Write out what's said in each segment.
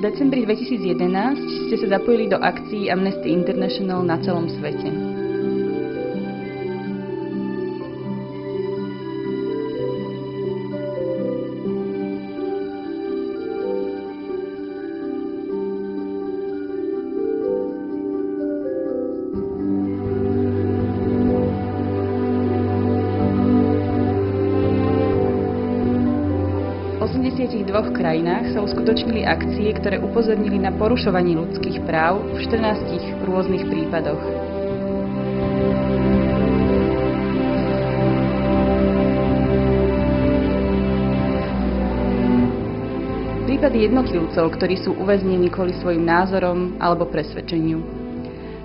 decembri 2011 ste sa zapojili do akcií Amnesty International na celom svete. V 82 krajinách sa uskutočnili akcie, ktoré upozornili na porušovanie ľudských práv v 14 rôznych prípadoch. Prípady jednotlivcov, ktorí sú uväznení kvôli svojim názorom alebo presvedčeniu.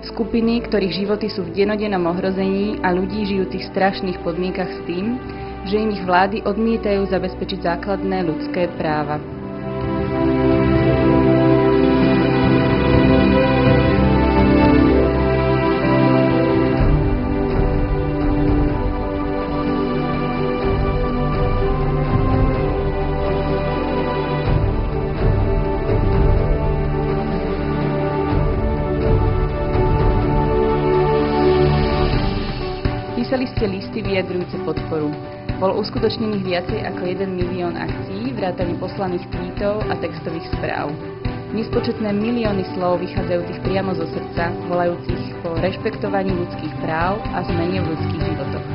Skupiny, ktorých životy sú v dennodennom ohrození a ľudí žijúcich v strašných podmienkach s tým, že im ich vlády odmietajú zabezpečiť základné ľudské práva. Písali ste listy vyjadrujúce podporu. Bolo uskutočnených viacej ako 1 milión akcií, vrátane poslaných tweetov a textových správ. Nespočetné milióny slov vychádzajúcich priamo zo srdca, volajúcich po rešpektovaní ľudských práv a zmene v ľudských životoch.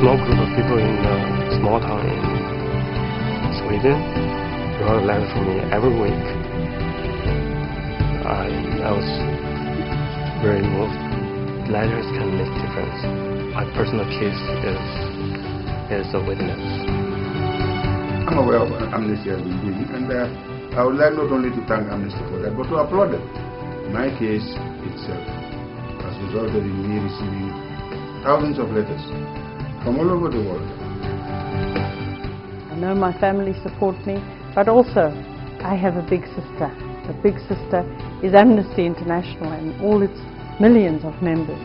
Small group of people in a small town in Sweden wrote a letter for me every week. I was very moved. Letters can make difference. My personal case is a witness. I'm aware of Amnesty has been doing, and I would like not only to thank Amnesty for that, but to applaud them. My case itself has resulted in me receiving thousands of letters from all over the world. I know my family support me, but also I have a big sister. The big sister is Amnesty International and all its millions of members.